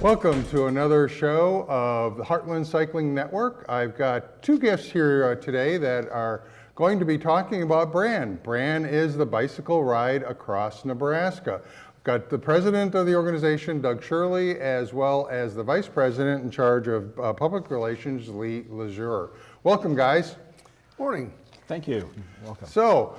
Welcome to another show of the Heartland Cycling Network. I've got two guests here today that are going to be talking about Bran. Bran is the bicycle ride across Nebraska. I've got the president of the organization, Doug Schirlie, as well as the vice president in charge of public relations, Lee Lazure. Welcome, guys. Morning. Thank you. Welcome. So,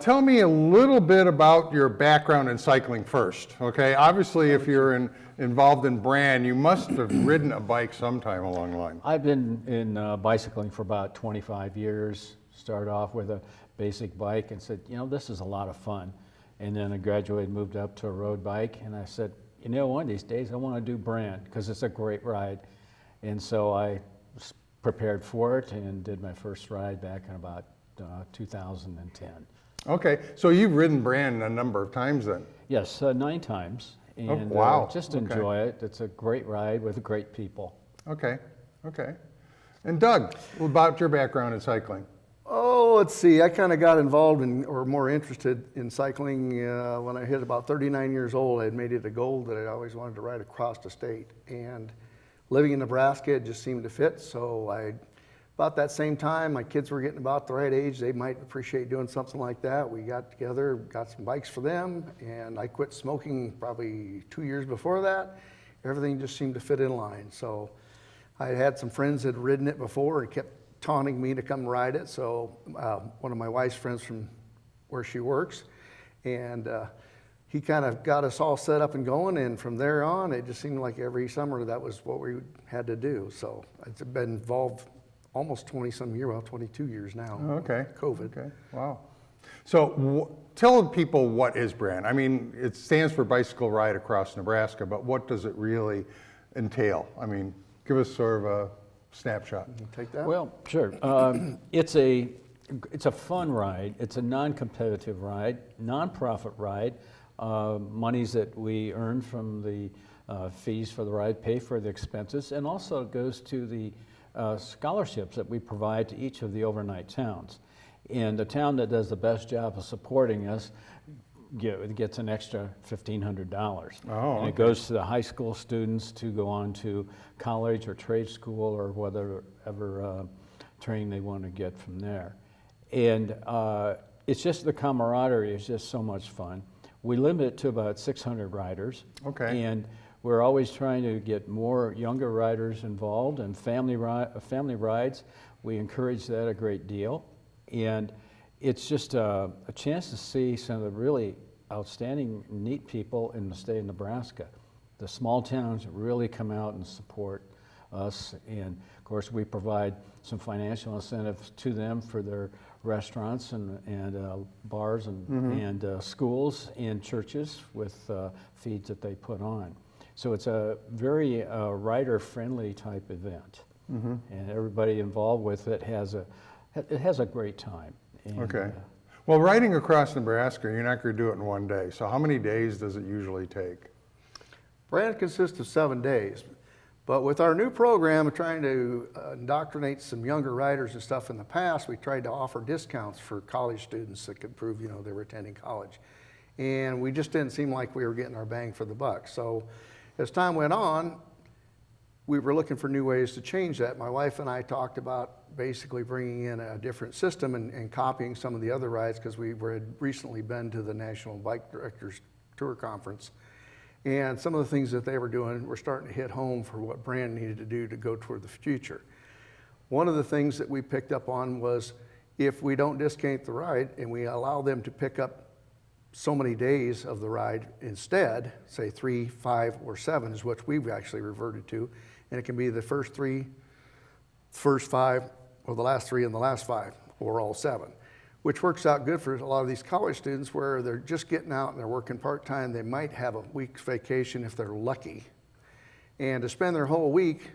tell me a little bit about your background in cycling first, okay? Obviously, if you're involved in Bran, you must have ridden a bike sometime along the line. I've been in bicycling for about 25 years. Started off with a basic bike and said, you know, this is a lot of fun. And then I graduated, moved up to a road bike, and I said, you know, one of these days I want to do Bran because it's a great ride. And so I was prepared for it and did my first ride back in about 2010. Okay, so you've ridden Bran a number of times then? Yes, 9 times. And wow. Just enjoy it. It's a great ride with great people. Okay, okay. And Doug, what about your background in cycling? Oh, let's see. I kind of got involved in, or more interested in cycling when I hit about 39 years old. I had made it a goal that I always wanted to ride across the state. And living in Nebraska, it just seemed to fit. So about that same time, my kids were getting about the right age. They might appreciate doing something like that. We got together, got some bikes for them, and I quit smoking probably 2 years before that. Everything just seemed to fit in line. So I had some friends that had ridden it before and kept taunting me to come ride it. So one of my wife's friends from where she works, and he kind of got us all set up and going. And from there on, it just seemed like every summer that was what we had to do. So it's been involved almost 20-some years, well, 22 years now. Okay. COVID. Okay, wow. So tell people what is Bran. I mean, it stands for Bicycle Ride Across Nebraska, but what does it really entail? I mean, give us sort of a snapshot. You take that? Well, sure. It's a fun ride. It's a non-competitive ride, non-profit ride. Monies that we earn from the fees for the ride pay for the expenses, and also it goes to the scholarships that we provide to each of the overnight towns. And the town that does the best job of supporting us gets an extra $1,500. Oh, and it goes to the high school students to go on to college or trade school or whatever training they want to get from there. And it's just the camaraderie is just so much fun. We limit it to about 600 riders. Okay. And we're always trying to get more younger riders involved, and family rides. We encourage that a great deal. And it's just a chance to see some of the really outstanding, neat people in the state of Nebraska. The small towns really come out and support us. And of course, we provide some financial incentives to them for their restaurants and bars and schools and churches with feeds that they put on. So it's a very rider-friendly type event, and everybody involved with it has a great time. And, Okay. Well, riding across Nebraska, you're not going to do it in one day. So how many days does it usually take? Bran consists of 7 days. But with our new program of trying to indoctrinate some younger riders and stuff in the past, we tried to offer discounts for college students that could prove, you know, they were attending college. And we just didn't seem like we were getting our bang for the buck. So as time went on, we were looking for new ways to change that. My wife and I talked about basically bringing in a different system and copying some of the other rides, because we had recently been to the National Bike Directors Tour Conference. And some of the things that they were doing were starting to hit home for what Bran needed to do to go toward the future. One of the things that we picked up on was, if we don't discount the ride and we allow them to pick up so many days of the ride instead, say 3, 5, or 7 is what we've actually reverted to, and it can be the first 3, first 5, or the last 3 and the last 5, or all 7, which works out good for a lot of these college students where they're just getting out and they're working part-time. They might have a week's vacation if they're lucky, and to spend their whole week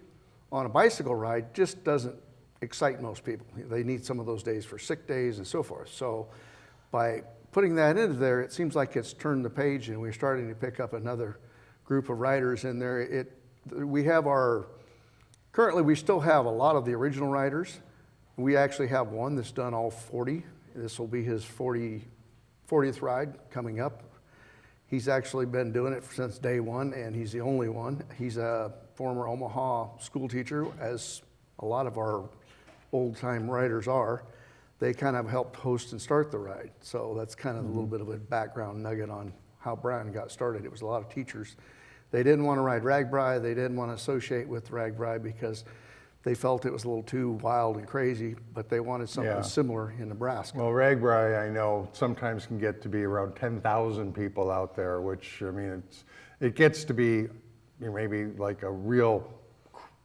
on a bicycle ride just doesn't excite most people. They need some of those days for sick days and so forth. So by putting that into there, it seems like it's turned the page, and we're starting to pick up another group of riders in there. Currently we still have a lot of the original riders. We actually have one that's done all 40. This will be his 40th ride coming up. He's actually been doing it since day one, and he's the only one. He's a former Omaha school teacher, as a lot of our old-time riders are. They kind of helped host and start the ride. So that's kind of a little bit of a background nugget on how Bran got started. It was a lot of teachers. They didn't want to ride RAGBRAI. They didn't want to associate with RAGBRAI because they felt it was a little too wild and crazy, but they wanted something similar in Nebraska. Well, RAGBRAI, I know, sometimes can get to be around 10,000 people out there, which, I mean, it gets to be maybe like a real,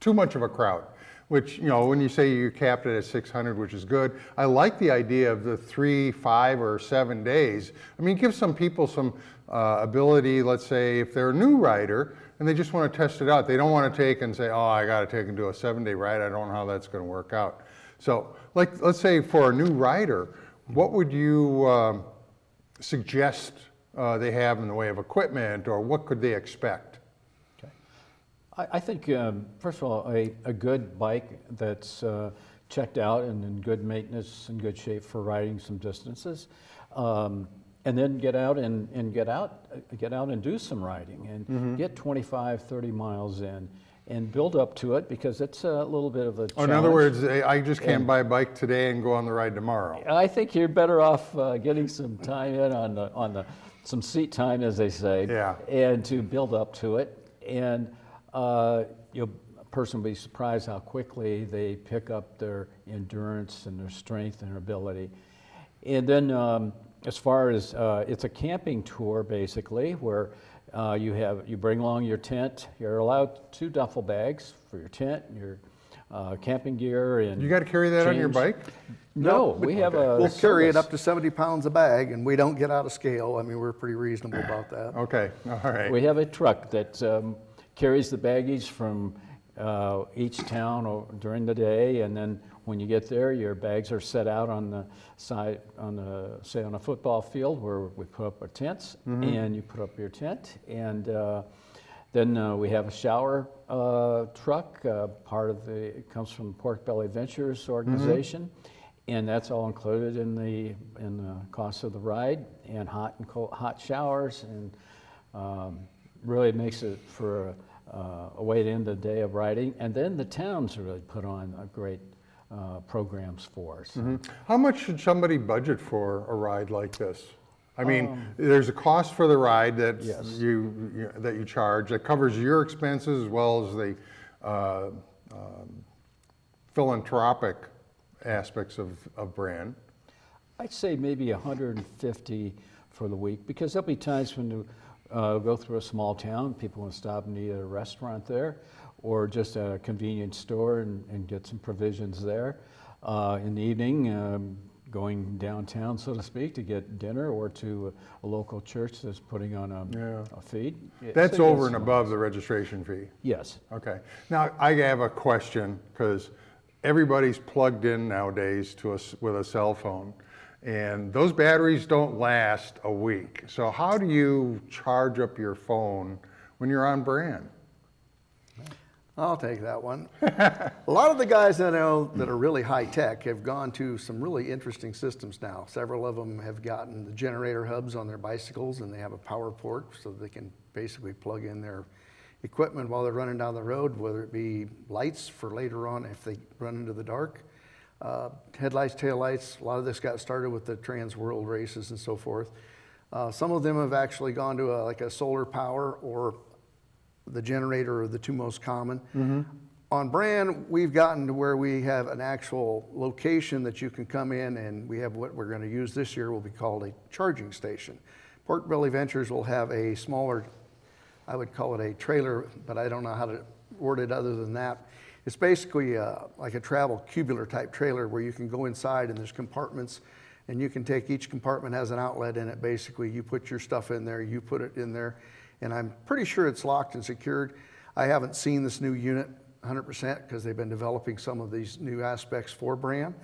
too much of a crowd, which, you know, when you say you capped it at 600, which is good. I like the idea of the 3, 5, or 7 days. I mean, give some people some ability, let's say, if they're a new rider, and they just want to test it out. They don't want to take and say, oh, I got to take and do a 7-day ride. I don't know how that's going to work out. So, like, let's say for a new rider, what would you suggest they have in the way of equipment, or what could they expect? Okay. I think, first of all, a good bike that's checked out and in good maintenance and good shape for riding some distances. And then get out and do some riding and get 25, 30 miles in and build up to it, because it's a little bit of a challenge. In other words, I just can't buy a bike today and go on the ride tomorrow. I think you're better off getting some time in on some seat time, as they say, and to build up to it. And a person will be surprised how quickly they pick up their endurance and their strength and their ability. And then as far as it's a camping tour, basically, where you bring along your tent. You're allowed 2 duffel bags for your tent, your camping gear, and you got to carry that on your bike? No, we have a. We'll carry it up to 70 pounds a bag, and we don't get out of scale. I mean, we're pretty reasonable about that. Okay, all right. We have a truck that carries the baggage from each town during the day, and then when you get there, your bags are set out on the side, say on a football field where we put up our tents, and you put up your tent, and then we have a shower truck. It comes from Pork Belly Ventures organization, and that's all included in the cost of the ride, and hot showers, and really makes it for a way to end the day of riding. And then the towns really put on a great programs for us. How much should somebody budget for a ride like this? I mean, there's a cost for the ride that you charge that covers your expenses as well as the philanthropic aspects of Bran. I'd say maybe 150 for the week, because there'll be times when you go through a small town, people want to stop and eat at a restaurant there, or just at a convenience store and get some provisions there. In the evening, going downtown, so to speak, to get dinner, or to a local church that's putting on a feed. That's over and above the registration fee? Yes. Okay. Now, I have a question, because everybody's plugged in nowadays with a cell phone, and those batteries don't last a week. So how do you charge up your phone when you're on Bran? I'll take that one. A lot of the guys I know that are really high tech have gone to some really interesting systems now. Several of them have gotten the generator hubs on their bicycles, and they have a power port so they can basically plug in their equipment while they're running down the road, whether it be lights for later on if they run into the dark, headlights, taillights. A lot of this got started with the Trans World races and so forth. Some of them have actually gone to like a solar power, or the generator are the 2 most common. On Bran, we've gotten to where we have an actual location that you can come in, and we have what we're going to use this year will be called a charging station. Pork Belly Ventures will have a smaller, I would call it a trailer, but I don't know how to word it other than that. It's basically like a travel cubular type trailer where you can go inside and there's compartments, and you can take, each compartment has an outlet in it. Basically, you put your stuff in there, you put it in there, and I'm pretty sure it's locked and secured. I haven't seen this new unit 100% because they've been developing some of these new aspects for Bran,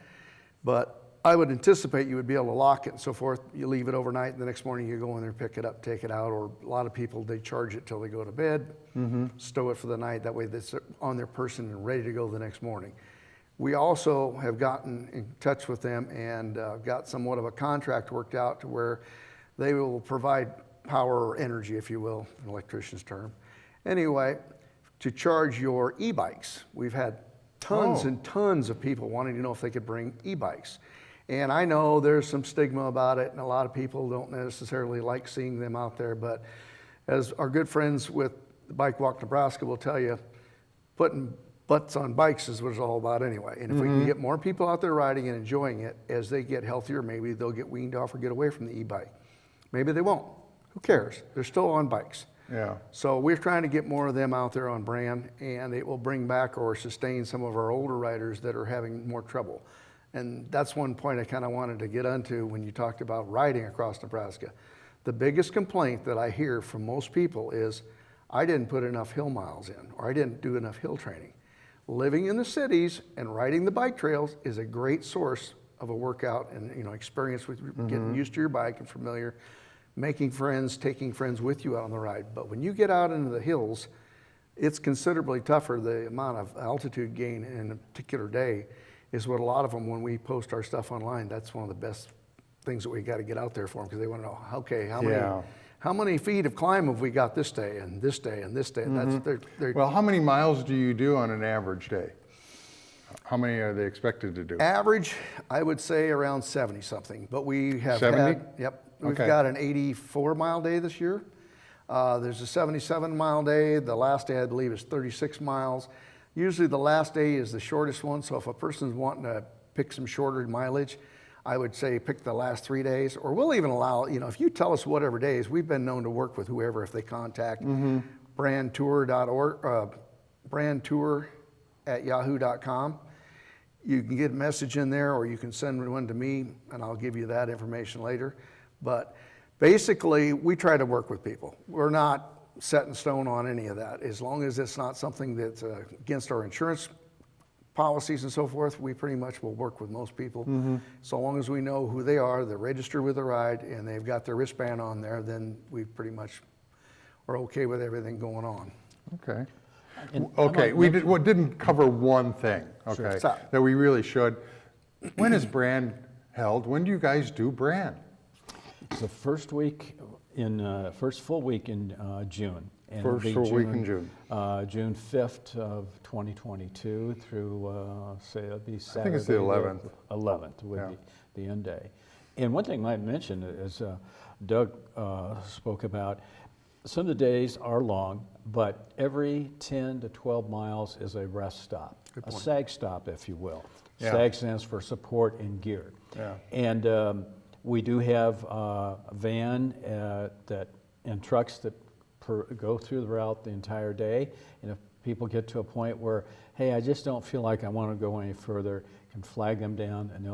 but I would anticipate you would be able to lock it and so forth. You leave it overnight, and the next morning you go in there, pick it up, take it out, or a lot of people, they charge it till they go to bed, stow it for the night. That way it's on their person and ready to go the next morning. We also have gotten in touch with them and got somewhat of a contract worked out to where they will provide power or energy, if you will, an electrician's term. Anyway, to charge your e-bikes. We've had tons and tons of people wanting to know if they could bring e-bikes. And I know there's some stigma about it, and a lot of people don't necessarily like seeing them out there, but as our good friends with Bike Walk Nebraska will tell you, putting butts on bikes is what it's all about anyway. And if we can get more people out there riding and enjoying it, as they get healthier, maybe they'll get weaned off or get away from the e-bike. Maybe they won't. Who cares? They're still on bikes. Yeah. So we're trying to get more of them out there on Bran, and it will bring back or sustain some of our older riders that are having more trouble. And that's one point I kind of wanted to get onto when you talked about riding across Nebraska. The biggest complaint that I hear from most people is, I didn't put enough hill miles in, or I didn't do enough hill training. Living in the cities and riding the bike trails is a great source of a workout and experience with getting used to your bike and familiar, making friends, taking friends with you out on the ride. But when you get out into the hills, it's considerably tougher. The amount of altitude gain in a particular day is what a lot of them, when we post our stuff online, that's one of the best things that we got to get out there for them, because they want to know, okay, how many feet of climb have we got this day and this day and this day? And that's Well, how many miles do you do on an average day? How many are they expected to do? average, I would say around 70 something, but we have 70? We've Okay. got an 84 mile day this year. There's a 77 mile day. The last day I believe is 36 miles. Usually the last day is the shortest one. So if a person's wanting to pick some shorter mileage, I would say pick the last 3 days, or we'll even allow, if you tell us whatever days, we've been known to work with whoever if they contact brandtour.org, brandtour@yahoo.com. You can get a message in there, or you can send one to me, and I'll give you that information later. But basically, we try to work with people. We're not set in stone on any of that. As long as it's not something that's against our insurance policies and so forth, we pretty much will work with most people. So long as we know who they are, they're registered with the ride, and they've got their wristband on there, then we pretty much are okay with everything going on. Okay. And Okay, we didn't cover one thing, okay, Sure. that we really should. When is Bran held? When do you guys do Bran? It's the first full week in June. And First it'll be full week in June. June 5th of 2022 through, say, it'll be Saturday. I think it's the 11th. 11th would Yeah. be the end day. And one thing I might mention is Doug spoke about, some of the days are long, but every 10 to 12 miles is a rest stop, a SAG stop, if you will. Yeah. SAG stands for support and gear. Yeah. And we do have a van and trucks that go through the route the entire day. And if people get to a point where, hey, I just don't feel like I want to go any further, can flag them down, and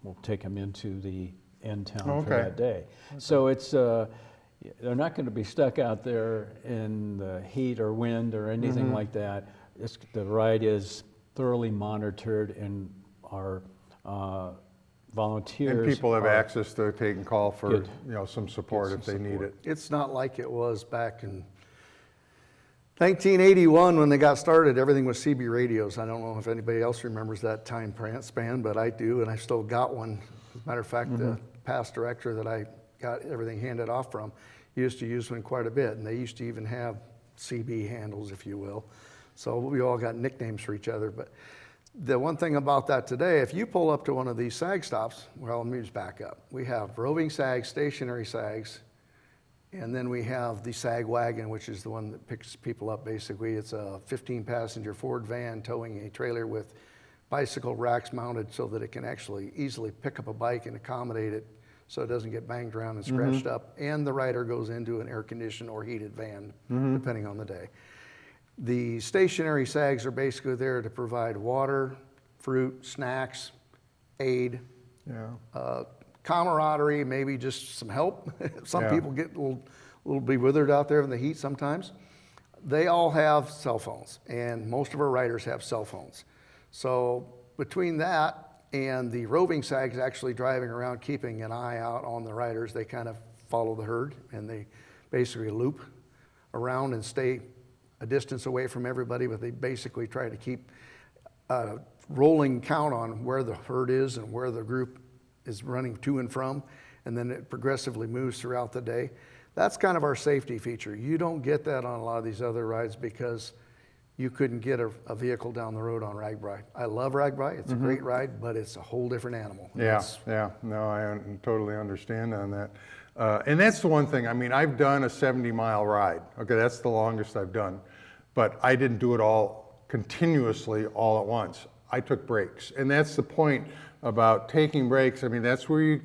we'll take them into the end town for Okay. that day. So it's they're not going to be stuck out there in the heat or wind or anything like that. The ride is thoroughly monitored, and our volunteers. And people have are- access to take and call for, Good. some support Get if some they need support. it. It's not like it was back in 1981 when they got started. Everything was CB radios. I don't know if anybody else remembers that time span, but I do, and I still got one. As a matter of fact, the past director that I got everything handed off from used to use one quite a bit, and they used to even have CB handles, if you will. So we all got nicknames for each other. But the one thing about that today, if you pull up to one of these SAG stops, well, let me just back up. We have roving SAGs, stationary SAGs, and then we have the SAG wagon, which is the one that picks people up basically. It's a 15-passenger Ford van towing a trailer with bicycle racks mounted so that it can actually easily pick up a bike and accommodate it so it doesn't get banged around and scratched up. And the rider goes into an air-conditioned or heated van, depending on the day. The stationary SAGs are basically there to provide water, fruit, snacks, aid, Yeah. camaraderie, maybe just some help. Some Yeah. people get a little bewildered out there in the heat sometimes. They all have cell phones, and most of our riders have cell phones. So between that and the roving SAGs actually driving around, keeping an eye out on the riders, they kind of follow the herd, and they basically loop around and stay a distance away from everybody, but they basically try to keep a rolling count on where the herd is and where the group is running to and from, and then it progressively moves throughout the day. That's kind of our safety feature. You don't get that on a lot of these other rides because you couldn't get a vehicle down the road on RAGBRAI. I love RAGBRAI. It's a great ride, but it's a whole different animal. Yeah, yeah. No, I totally understand on that. And that's the one thing. I mean, I've done a 70-mile ride. Okay, that's the longest I've done. But I didn't do it all continuously all at once. I took breaks. And that's the point about taking breaks. I mean, that's where you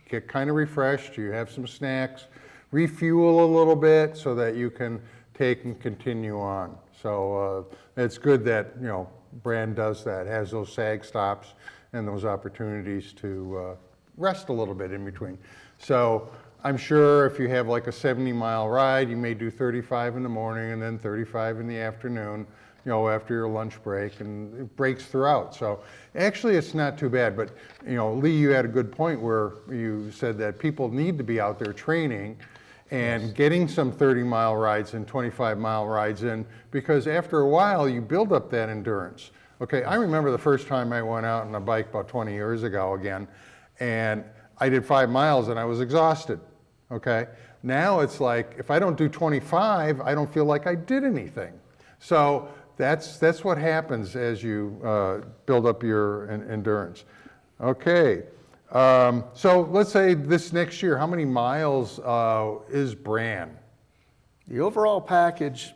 get kind of refreshed. You have some snacks, refuel a little bit so that you can take and continue on. So it's good that, you know, Bran does that, has those sag stops and those opportunities to rest a little bit in between. So I'm sure if you have like a 70-mile ride, you may do 35 in the morning and then 35 in the afternoon, you know, after your lunch break, and it breaks throughout. So actually it's not too bad, but, you know, Lee, you had a good point where you said that people need to be out there training and getting some 30-mile rides and 25-mile rides in, because after a while you build up that endurance. Okay, I remember the first time I went out on a bike about 20 years ago again, and I did 5 miles and I was exhausted. Okay, now it's like if I don't do 25, I don't feel like I did anything. So that's what happens as you build up your endurance. Okay. So let's say this next year, how many miles is Bran? The overall package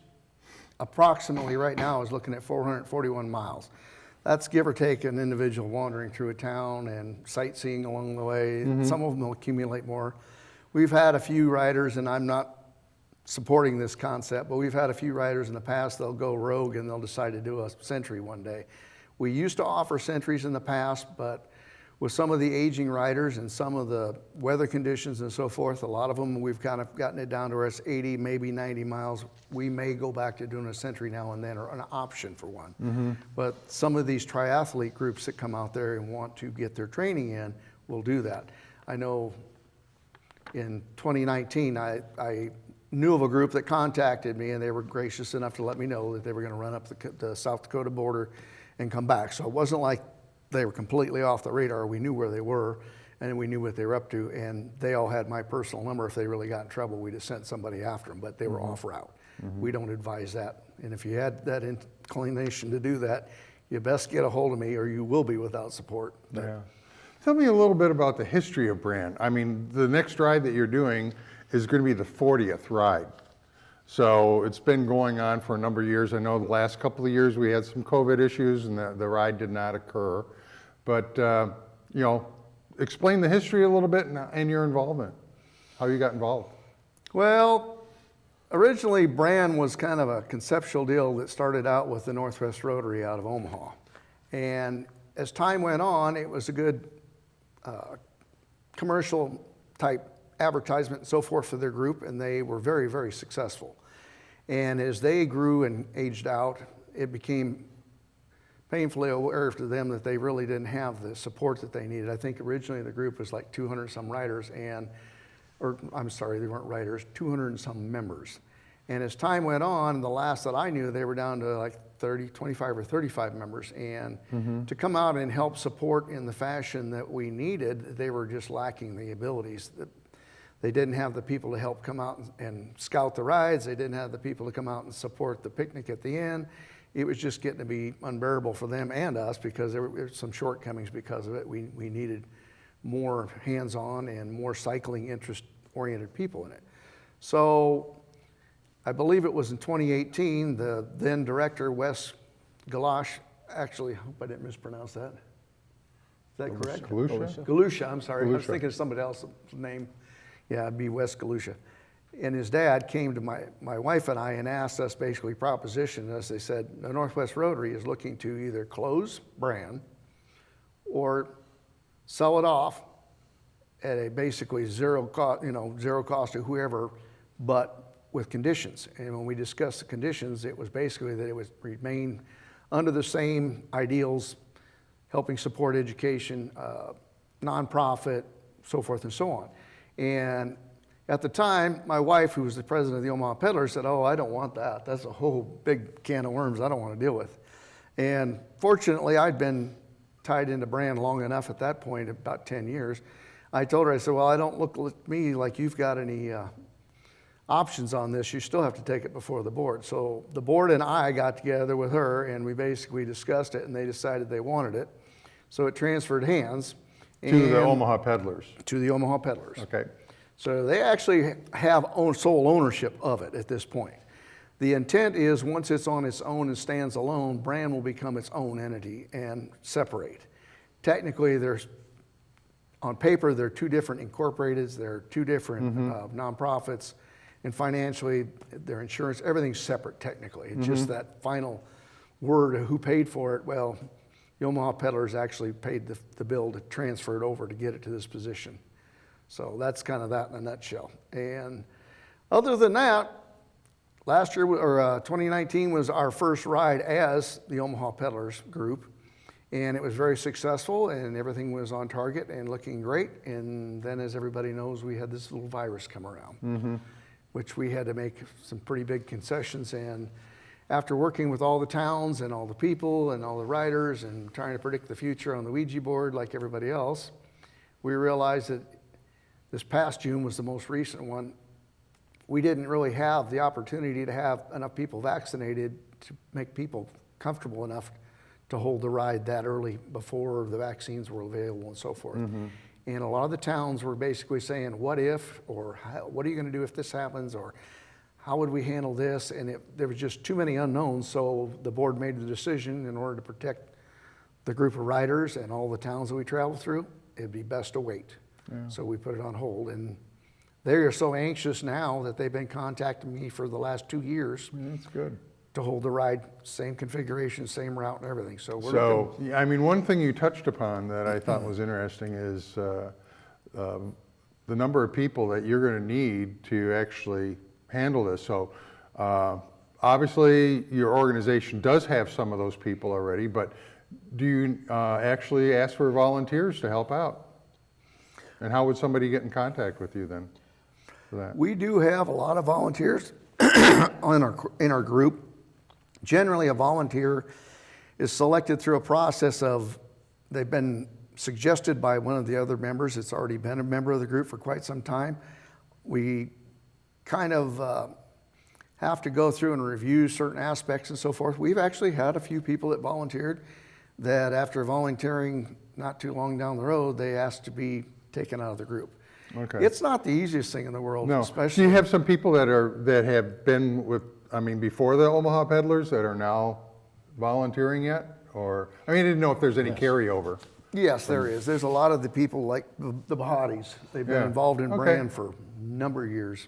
approximately right now is looking at 441 miles. That's give or take an individual wandering through a town and sightseeing along the way. Some of them will accumulate more. We've had a few riders, and I'm not supporting this concept, but we've had a few riders in the past, they'll go rogue and they'll decide to do a century one day. We used to offer centuries in the past, but with some of the aging riders and some of the weather conditions and so forth, a lot of them, we've kind of gotten it down to where it's 80, maybe 90 miles. We may go back to doing a century now and then, or an option for one. But some of these triathlete groups that come out there and want to get their training in will do that. I know in 2019, I knew of a group that contacted me, and they were gracious enough to let me know that they were going to run up the South Dakota border and come back. So it wasn't like they were completely off the radar. We knew where they were, and we knew what they were up to, and they all had my personal number. If they really got in trouble, we'd have sent somebody after them, but they were off route. We don't advise that. And if you had that inclination to do that, you best get a hold of me or you will be without support. Yeah. Tell me a little bit about the history of Bran. I mean, the next ride that you're doing is going to be the 40th ride. So it's been going on for a number of years. I know the last couple of years we had some COVID issues and the ride did not occur. But, you know, explain the history a little bit and your involvement, how you got involved. Well, originally Bran was kind of a conceptual deal that started out with the Northwest Rotary out of Omaha. And as time went on, it was a good commercial type advertisement and so forth for their group, and they were very, very successful. And as they grew and aged out, it became painfully aware to them that they really didn't have the support that they needed. I think originally the group was like 200 some riders or I'm sorry, they weren't riders, 200 and some members. And as time went on, the last that I knew, they were down to like 25 or 35 members. And to come out and help support in the fashion that we needed, they were just lacking the abilities. They didn't have the people to help come out and scout the rides. They didn't have the people to come out and support the picnic at the end. It was just getting to be unbearable for them and us because there were some shortcomings because of it. We needed more hands-on and more cycling interest-oriented people in it. So I believe it was in 2018, the then director, Wes Galosh, actually, I hope I didn't mispronounce that. Is that correct? Galusha, I'm sorry. I was thinking of somebody else's name. Yeah, it'd be Wes Galusha. And his dad came to my wife and I and asked us, basically propositioned us. They said, the Northwest Rotary is looking to either close Bran or sell it off at a basically zero cost to whoever, but with conditions. And when we discussed the conditions, it was basically that it would remain under the same ideals, helping support education, nonprofit, so forth and so on. And at the time, my wife, who was the president of the Omaha Peddlers, said, oh, I don't want that. That's a whole big can of worms I don't want to deal with. And fortunately, I'd been tied into Bran long enough at that point, about 10 years. I told her, I said, well, I don't look at me like you've got any options on this. You still have to take it before the board. So the board and I got together with her, and we basically discussed it, and they decided they wanted it. So it transferred hands. To the Omaha Peddlers. To the Omaha Peddlers. Okay. So they actually have sole ownership of it at this point. The intent is once it's on its own and stands alone, Bran will become its own entity and separate. Technically, on paper, they're two different incorporateds, they're two different nonprofits, and financially, their insurance, everything's separate technically. It's just that final word of who paid for it. Well, the Omaha Peddlers actually paid the bill to transfer it over to get it to this position. So that's kind of that in a nutshell. And other than that, last year, or 2019 was our first ride as the Omaha Peddlers group. And it was very successful, and everything was on target and looking great. And then, as everybody knows, we had this little virus come around, which we had to make some pretty big concessions. And after working with all the towns and all the people and all the riders and trying to predict the future on the Ouija board like everybody else, we realized that this past June was the most recent one. We didn't really have the opportunity to have enough people vaccinated to make people comfortable enough to hold the ride that early before the vaccines were available and so forth. And a lot of the towns were basically saying, what if, or what are you going to do if this happens, or how would we handle this? And there was just too many unknowns, so the board made the decision in order to protect the group of riders and all the towns that we travel through, it'd be best to wait. So we put it on hold. And they are so anxious now that they've been contacting me for the last 2 years. That's good. To hold the ride, same configuration, same route and everything. So we're looking. So, I mean, one thing you touched upon that I thought was interesting is the number of people that you're going to need to actually handle this. So, obviously, your organization does have some of those people already, but do you actually ask for volunteers to help out? And how would somebody get in contact with you then for that? We do have a lot of volunteers in our group. Generally, a volunteer is selected through a process of, they've been suggested by one of the other members. It's already been a member of the group for quite some time. We kind of have to go through and review certain aspects and so forth. We've actually had a few people that volunteered that after volunteering not too long down the road, they asked to be taken out of the group. Okay. It's not the easiest thing in the world, No. especially. Do you have some people that have been with, I mean, before the Omaha Peddlers that are now volunteering yet? Or, I mean, I didn't know if there's any carryover. Yes, there is. There's a lot of the people like the Bahadis. They've been involved in Bran for a number of years.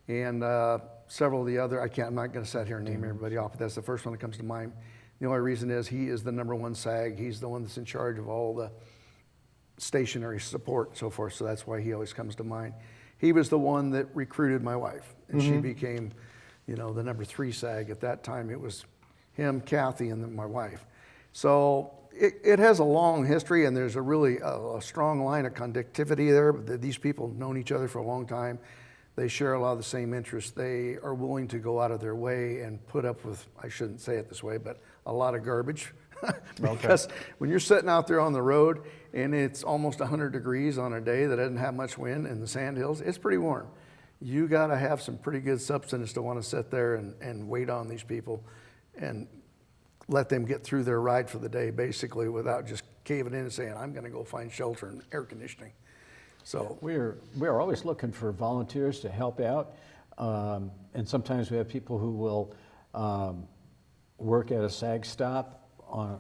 And several of the other, I'm not going to sit here and name everybody off, but that's the first one that comes to mind. The only reason is he is the #1 SAG. He's the one that's in charge of all the stationary support and so forth, so that's why he always comes to mind. He was the one that recruited my wife, and she became, the #3 SAG. At that time, it was him, Kathy, and then my wife. So it has a long history, and there's a really a strong line of conductivity there. These people have known each other for a long time. They share a lot of the same interests. They are willing to go out of their way and put up with, I shouldn't say it this way, but a lot of garbage. Because when you're sitting out there on the road and it's almost 100 degrees on a day that doesn't have much wind in the sand hills, it's pretty warm. You got to have some pretty good substance to want to sit there and wait on these people and let them get through their ride for the day, basically, without just caving in and saying, I'm going to go find shelter and air conditioning. So We're always looking for volunteers to help out, and sometimes we have people who will work at a SAG stop on a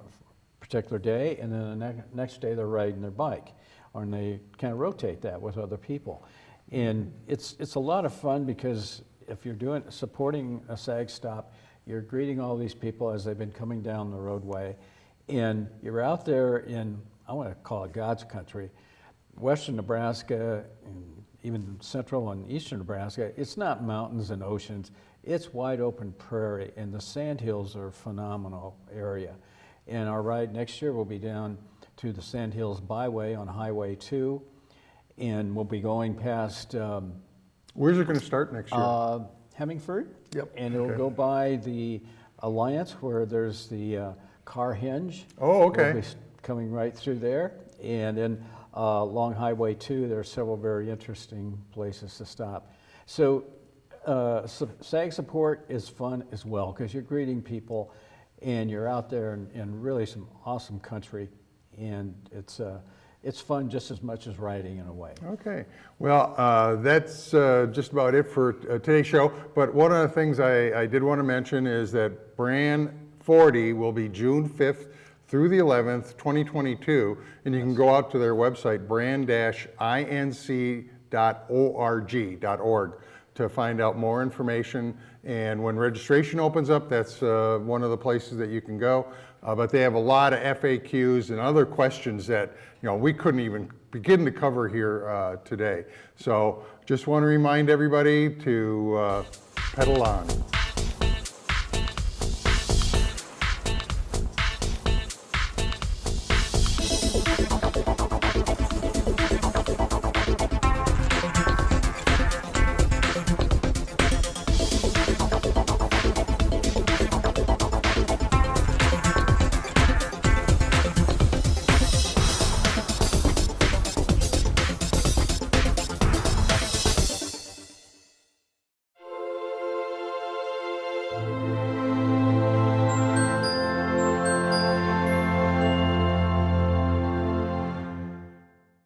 particular day, and then the next day they're riding their bike, and they kind of rotate that with other people. And it's a lot of fun because if you're supporting a SAG stop, you're greeting all these people as they've been coming down the roadway, and you're out there in, I want to call it God's country, western Nebraska, and even central and eastern Nebraska. It's not mountains and oceans, it's wide open prairie, and the sandhills are a phenomenal area. And our ride next year will be down to the Sandhills Byway on Highway 2, and we'll be going past Where's it going to start next year? Hemmingford. Yep. And it'll go by the Alliance where there's the car hinge. Oh, okay. We'll be coming right through there. And then along Highway 2, there are several very interesting places to stop. So SAG support is fun as well because you're greeting people and you're out there in really some awesome country, and it's fun just as much as riding in a way. Okay, well, that's just about it for today's show. But one of the things I did want to mention is that Bran 40 will be June 5th through the 11th, 2022, and you can go out to their website, brand-inc.org, to find out more information. And when registration opens up, that's one of the places that you can go. But they have a lot of FAQs and other questions that we couldn't even begin to cover here today. So just want to remind everybody to pedal on.